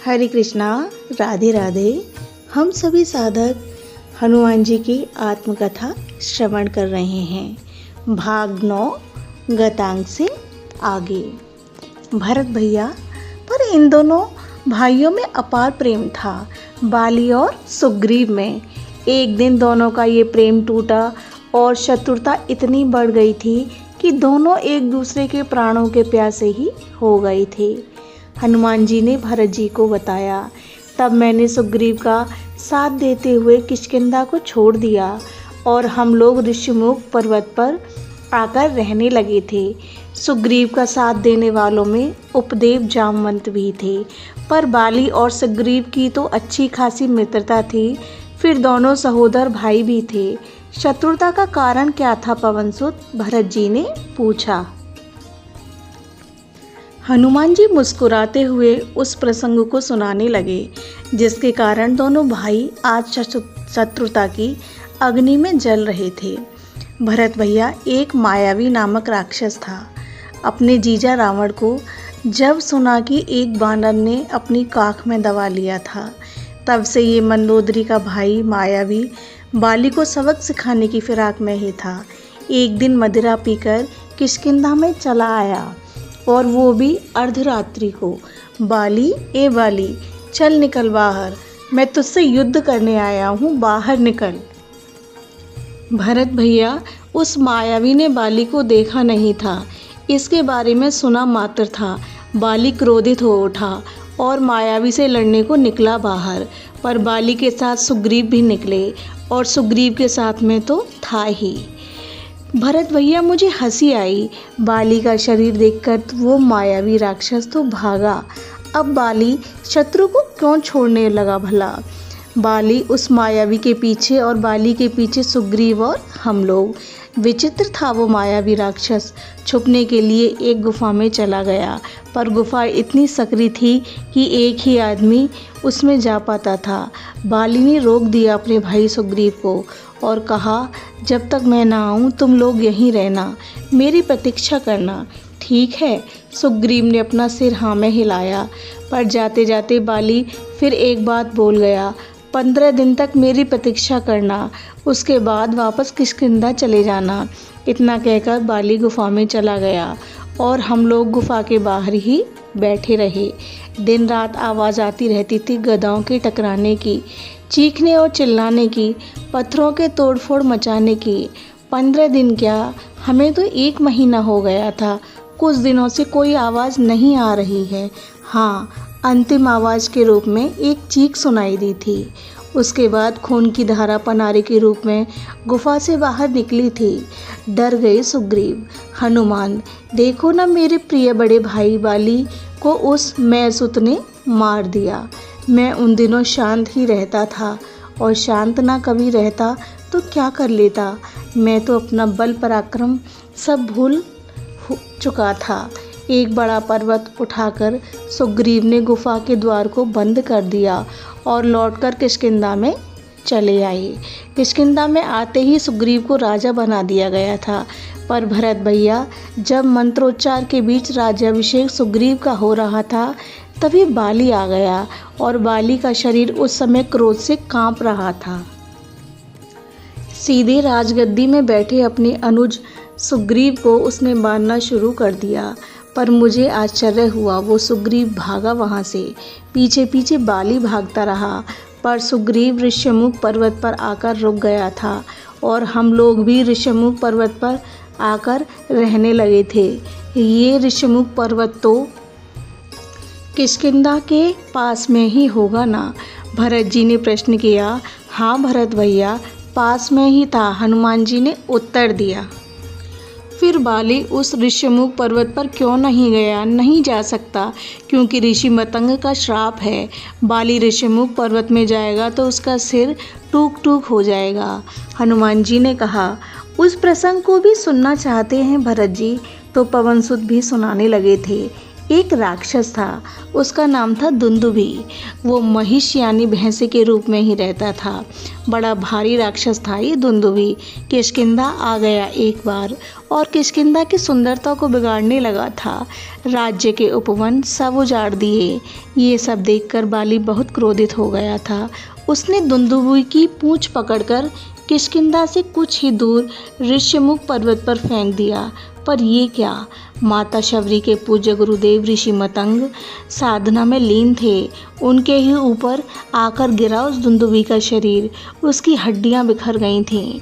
हरे कृष्णा, राधे राधे। हम सभी साधक हनुमान जी की आत्मकथा श्रवण कर रहे हैं। भाग 9 गतांग से आगे। भरत भैया पर इन दोनों भाइयों में अपार प्रेम था, बाली और सुग्रीव में। एक दिन दोनों का ये प्रेम टूटा और शत्रुता इतनी बढ़ गई थी कि दोनों एक दूसरे के प्राणों के प्यासे ही हो गए थे। हनुमान जी ने भरत जी को बताया। तब मैंने सुग्रीव का साथ देते हुए किष्किंधा को छोड़ दिया और हम लोग ऋषिमुख पर्वत पर आकर रहने लगे थे। सुग्रीव का साथ देने वालों में उपदेव जामवंत भी थे, पर बाली और सुग्रीव की तो अच्छी खासी मित्रता थी। फिर दोनों सहोदर भाई भी थे। शत्रुता का कारण क्या था पवनसुत? भरत जी ने पूछा। हनुमान जी मुस्कुराते हुए उस प्रसंग को सुनाने लगे जिसके कारण दोनों भाई आज शत्रुता की अग्नि में जल रहे थे। भरत भैया, एक मायावी नामक राक्षस था। अपने जीजा रावण को जब सुना कि एक बानर ने अपनी काख में दबा लिया था, तब से ये मंदोदरी का भाई मायावी बाली को सबक सिखाने की फिराक में ही था। एक दिन मदिरा पीकर किष्किंधा में चला आया और वो भी अर्धरात्रि को। बाली, ए बाली, चल निकल बाहर, मैं तुझसे युद्ध करने आया हूँ, बाहर निकल। भरत भैया, उस मायावी ने बाली को देखा नहीं था, इसके बारे में सुना मात्र था। बाली क्रोधित हो उठा और मायावी से लड़ने को निकला बाहर, पर बाली के साथ सुग्रीव भी निकले और सुग्रीव के साथ में तो था ही। भरत भैया, मुझे हंसी आई। बाली का शरीर देखकर वो मायावी राक्षस तो भागा। अब बाली शत्रु को क्यों छोड़ने लगा भला? बाली उस मायावी के पीछे और बाली के पीछे सुग्रीव और हम लोग। विचित्र था वो मायावी राक्षस। छुपने के लिए एक गुफा में चला गया, पर गुफा इतनी सकरी थी कि एक ही आदमी उसमें जा पाता था। बाली ने रोक दिया अपने भाई सुग्रीव को और कहा, जब तक मैं ना आऊँ तुम लोग यहीं रहना, मेरी प्रतीक्षा करना, ठीक है? सुग्रीव ने अपना सिर हाँ में हिलाया, पर जाते जाते बाली फिर एक बात बोल गया, 15 दिन तक मेरी प्रतीक्षा करना, उसके बाद वापस किष्किंधा चले जाना। इतना कहकर बाली गुफा में चला गया और हम लोग गुफा के बाहर ही बैठे रहे। दिन रात आवाज़ आती रहती थी गदाओं के टकराने की, चीखने और चिल्लाने की, पत्थरों के तोड़फोड़ मचाने की। 15 दिन क्या, हमें तो 1 महीना हो गया था। कुछ दिनों से कोई आवाज़ नहीं आ रही है। हाँ, अंतिम आवाज़ के रूप में एक चीख सुनाई दी थी। उसके बाद खून की धारा पनारे के रूप में गुफा से बाहर निकली थी। डर गए सुग्रीव। हनुमान, देखो ना, मेरे प्रिय बड़े भाई बाली को उस मैंसुत ने मार दिया। मैं उन दिनों शांत ही रहता था, और शांत ना कभी रहता तो क्या कर लेता। मैं तो अपना बल पराक्रम सब भूल चुका था। एक बड़ा पर्वत उठाकर सुग्रीव ने गुफा के द्वार को बंद कर दिया और लौटकर किष्किंधा में चले आए। किष्किंधा में आते ही सुग्रीव को राजा बना दिया गया था। पर भरत भैया, जब मंत्रोच्चार के बीच राज्याभिषेक सुग्रीव का हो रहा था, तभी बाली आ गया और बाली का शरीर उस समय क्रोध से कांप रहा था। सीधे राजगद्दी में बैठे अपने अनुज सुग्रीव को उसने मारना शुरू कर दिया, पर मुझे आश्चर्य हुआ, वो सुग्रीव भागा वहाँ से। पीछे पीछे बाली भागता रहा, पर सुग्रीव ऋषिमुख पर्वत पर आकर रुक गया था और हम लोग भी ऋषिमुख पर्वत पर आकर रहने लगे थे। ये ऋषिमुख पर्वत तो किष्किंधा के पास में ही होगा ना? भरत जी ने प्रश्न किया। हाँ भरत भैया, पास में ही था, हनुमान जी ने उत्तर दिया। फिर बाली उस ऋषिमुख पर्वत पर क्यों नहीं गया? नहीं जा सकता, क्योंकि ऋषि मतंग का श्राप है। बाली ऋषिमुख पर्वत में जाएगा तो उसका सिर टूक टूक हो जाएगा। हनुमान जी ने कहा। उस प्रसंग को भी सुनना चाहते हैं भरत जी? तो पवनसुत भी सुनाने लगे थे। एक राक्षस था, उसका नाम था दुंदुभी। वो महिष यानी भैंसे के रूप में ही रहता था। बड़ा भारी राक्षस था ये दुंदुभी। किष्किंधा आ गया एक बार और किष्किंधा की सुंदरता को बिगाड़ने लगा था। राज्य के उपवन सब उजाड़ दिए। ये सब देखकर बाली बहुत क्रोधित हो गया था। उसने दुंदुभी की पूंछ पकड़कर किष्किंधा से कुछ ही दूर ऋष्यमुख पर्वत पर फेंक दिया। पर ये क्या, माता शबरी के पूज्य गुरुदेव ऋषि मतंग साधना में लीन थे। उनके ही ऊपर आकर गिरा उस दुंदुभी का शरीर। उसकी हड्डियां बिखर गई थीं।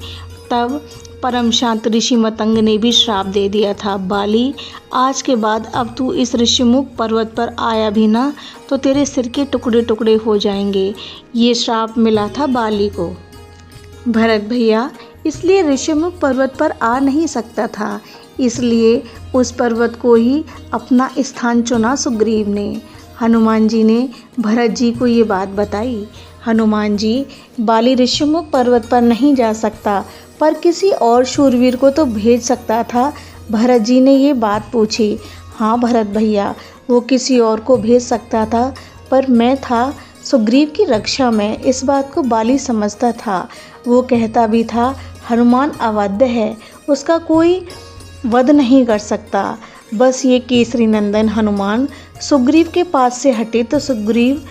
तब परम शांत ऋषि मतंग ने भी श्राप दे दिया था, बाली आज के बाद अब तू इस ऋषिमुख पर्वत पर आया भी ना तो तेरे सिर के टुकड़े टुकड़े हो जाएंगे। ये श्राप मिला था बाली को। भरत भैया इसलिए ऋषिमुख पर्वत पर आ नहीं सकता था, इसलिए उस पर्वत को ही अपना स्थान चुना सुग्रीव ने। हनुमान जी ने भरत जी को ये बात बताई। हनुमान जी, बाली ऋषिमुख पर्वत पर नहीं जा सकता, पर किसी और शूरवीर को तो भेज सकता था। भरत जी ने ये बात पूछी। हाँ भरत भैया, वो किसी और को भेज सकता था, पर मैं था सुग्रीव की रक्षा में। इस बात को बाली समझता था। वो कहता भी था, हनुमान अवध्य है, उसका कोई वध नहीं कर सकता। बस ये केसरी नंदन हनुमान सुग्रीव के पास से हटे तो सुग्रीव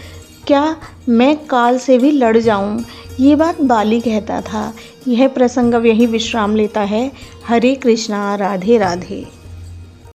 क्या, मैं काल से भी लड़ जाऊं। ये बात बाली कहता था। यह प्रसंग अब यहीं विश्राम लेता है। हरे कृष्णा, राधे राधे।